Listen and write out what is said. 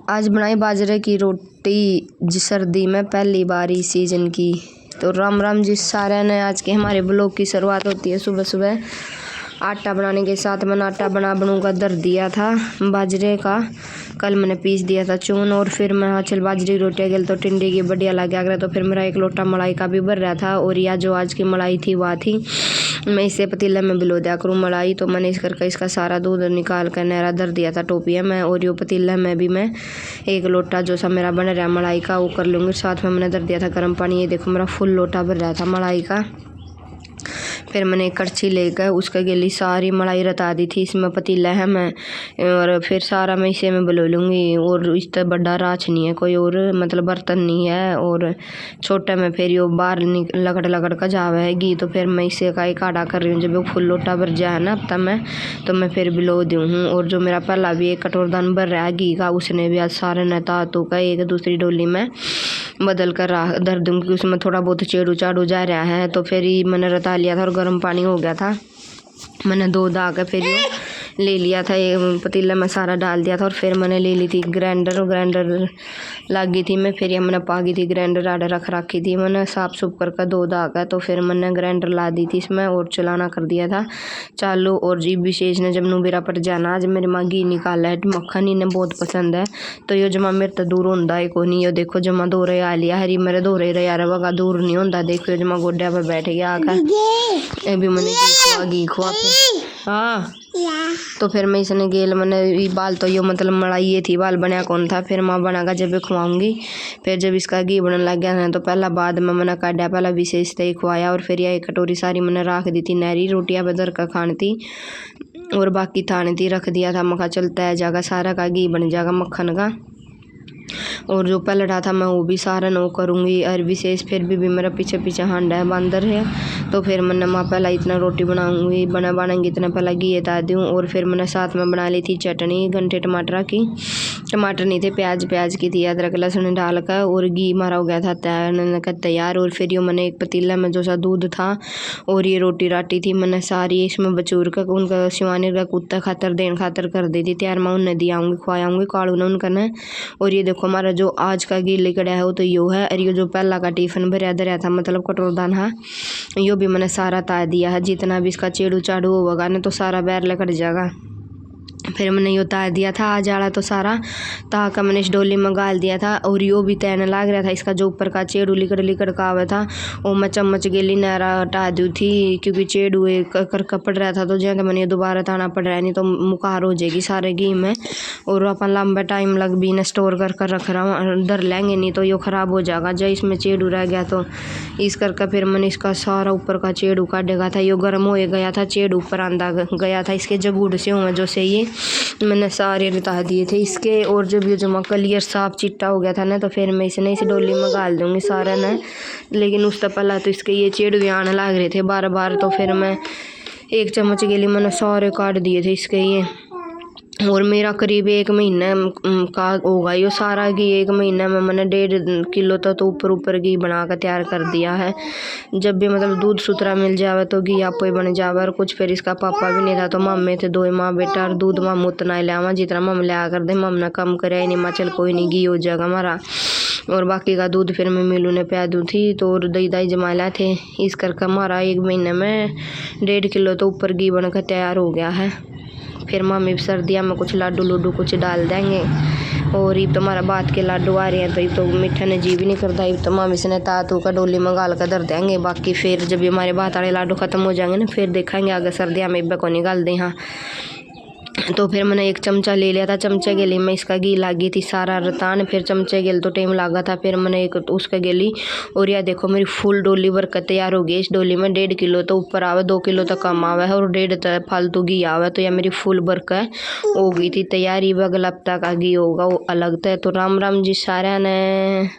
आज बनाई बाजरे की रोटी सर्दी में पहली बार इस सीजन की। तो राम राम जी सारे ने। आज के हमारे ब्लॉग की शुरुआत होती है सुबह सुबह आटा बनाने के साथ। मैंने आटा बनूंगा दर दिया था बाजरे का। कल मैंने पीस दिया था चून और फिर मैं चल बाजरे की रोटियाँ गल तो टिंडे की बढ़िया लगे अगर। तो फिर मेरा एक लोटा मलाई का भी भर रहा था और यह जो आज की मलाई थी वह थी। मैं इसे पतीले में भिगो दिया करूँ मलाई। तो मैंने इस करके इसका सारा दूध निकाल कर नहरा धर दिया था टोपिया में। और यो पतीला में भी मैं एक लोटा जो सा मेरा बन रहा मलाई का वो कर लूँगी। साथ में मैंने धर दिया था गर्म पानी। ये देखो मेरा फुल लोटा भर रहा था मलाई का। फिर मैंने एक कड़छी लेकर उसके गली सारी मलाई रता दी थी। इसमें पतीला है मैं और फिर सारा मैं इसे में बलो लूँगी। और इस तरह बड़ा राच नहीं है कोई और मतलब बर्तन नहीं है। और छोटा में फिर यो बाहर लगड़ का जावा है घी। तो फिर मैं इसे का एक आड़ा कर रही हूँ। जब वो फुल लोटा भर जाए ना अब तब मैं तो मैं फिर बिलो दूँ हूँ। और जो मेरा पहला भी एक कटोरदान भर रहा है घी का उसने भी आज सारे नता तो का एक दूसरी डोली में बदल कर धर दूँगी। उसमें थोड़ा बहुत चेड़ू चाड़ू जा रहा है। तो फिर ही मैंने रता लिया था और गर्म पानी हो गया था। मैंने दो दाग फिर ले लिया था ये पतीला में सारा डाल दिया था। और फिर मैंने ले ली थी ग्राइंडर और ग्राइंडर लगी थी मैं। फिर ये मैंने पागी थी ग्राइंडर आडे रख रखी थी मैंने साफ सुफ करके दो दाग है। तो फिर मैंने ग्राइंडर ला दी थी इसमें और चलाना कर दिया था चालू। और जी विशेष ने जब नूबेरा पर जाना आज मेरी माँ घी निकाला है मक्खन इन्हें बहुत पसंद है। तो यो जमा मेरे तो दूर होंदा है को नहीं। यो देखो जमा दो रहे आ लिया हरी मेरे दो रहे यार वगा दूर नहीं होंदा। देखो जमा गोड्या पर बैठ गया आकर अभी मैंने घी खुआ हाँ। तो फिर मैं इसने गेल मैंने बाल तो यो मतलब मलाई ये थी बाल बनया कौन था। फिर माँ बनाकर जब खुआऊंगी फिर जब इसका घी बनने लग गया था तो पहला बाद में मैंने काटा पहला विशेष ही खुआया। और फिर यह एक कटोरी सारी मैंने रख दी थी नहरी रोटियाँ बदर का खानी थी और बाकी थाने थी रख दिया था। मखा चलता है जाएगा सारा का घी बन जाएगा मक्खन का। और जो पलटा था मैं वो भी सारा नो करूँगी। और विशेष फिर भी मेरा पीछे पीछे हांडा है बंदर है। तो फिर मैंने माँ पहला इतना रोटी बनाऊँगी बनाएंगी इतना पहला घी ता दूँ। और फिर मैंने साथ में बना ली थी चटनी घंटे टमाटर की। टमाटर नहीं थे प्याज की थी अदरक लहसुन डाल कर और घी मारा हो गया था तैयार। और फिर ये मैंने एक पतीला में जो सा दूध था और ये रोटी राटी थी मैंने सारी इसमें बचूर कर उनका शिवानी का कुत्ता खातर देन खातर कर दी थी तैयार। मैं उन्हें दियाऊँगी खुआऊँगी काड़ू ने उनका न। और ये देखो हमारा जो आज का घी लिकड़ा है वो तो यो है। और ये जो पहला का टिफिन भरया धरया था मतलब कटोरदान है यो भी मैंने सारा ता दिया है। जितना भी इसका चेड़ू चाड़ू होगा ना तो सारा बैर लकड़ जाएगा। फिर मैंने यो तार दिया था आज आड़ा तो सारा ताका मैंने इस डोली में गाल दिया था। और यो भी तैरने लग रहा था इसका जो ऊपर का चेड़ू लिकड़ का आवा था वो मैं चम्मच गेली नहरा हटा दी थी क्योंकि चेड़ू कर पड़ रहा था। तो जैसे मैंने दोबारा ताना पड़ रहा है नहीं तो मुकार हो जाएगी सारे घी में। और अपन लंबा टाइम लग भी न स्टोर कर रख रहा हूँ डर लेंगे नहीं तो यो ख़राब हो जाएगा जब इसमें चेड़ू रह गया। तो इस करके फिर मैंने इसका सारा ऊपर का चेड़ू काटेगा था। यो गर्म हो गया था चेड़ू ऊपर आंदा गया था इसके जगूड़ से हुए जो से ये मैंने सारे रिता दिए थे इसके। और जब ये जमा क्लियर साफ चिट्टा हो गया था ना तो फिर मैं इसने इस डोली में गाल दूँगी सारा ना। लेकिन उस तक पहला तो इसके ये चेड़ू आने लग रहे थे बार बार। तो फिर मैं एक चम्मच के लिए मैंने सारे काट दिए थे इसके ये। और मेरा करीब 1 महीना का होगा यो सारा घी 1 महीना में मैंने 1.5 किलो तो ऊपर घी बना कर तैयार कर दिया है। जब भी मतलब दूध सुथरा मिल जावे तो घी आपको ही बन जावे। और कुछ फिर इसका पापा भी नहीं था तो मम्मी थे दो माँ बेटा और दूध मामू उतना ही लावा जितना मम लिया कर दे मम ने कम करे नहीं माँ चल कोई नहीं घी हो जाएगा हमारा। और बाकी का दूध फिर मैं मिलू ने प्या दूँ थी तो और दही दही जमा लाए थे। इस करके हमारा 1 महीने में 1.5 किलो तो ऊपर घी बनकर तैयार हो गया है। फिर मम्मी सर्दियाँ में कुछ लाडू लूडू कुछ डाल देंगे। और ये तो हमारा बात के लाडू आ रहे हैं तो ये तो मीठा ने जी भी नहीं करता। ये तो मम्मी से ने तातू का डोली में गाल कर धर देंगे। बाकी फिर जब ये हमारे बात वाले लाडू ख़त्म हो जाएंगे ना फिर देखेंगे आगे सर्दियाँ में इब्बा को निकाल दें। हाँ तो फिर मैंने एक चमचा ले लिया था चमचे के लिए मैं इसका घी लागी थी सारा रतान। फिर चमचे गेल तो टाइम लगा था फिर मैंने एक उसका गेली। और यह देखो मेरी फुल डोली भरकर तैयार हो गई। इस डोली में 1.5 किलो तो ऊपर आवे 2 किलो तक कम आवे है और 1.5 फालतू घी आवे। तो यह मेरी फुल भरकर हो गई थी तैयारी। अगला हफ्ता का घी होगा वो अलग था। तो राम राम जी सारा ने।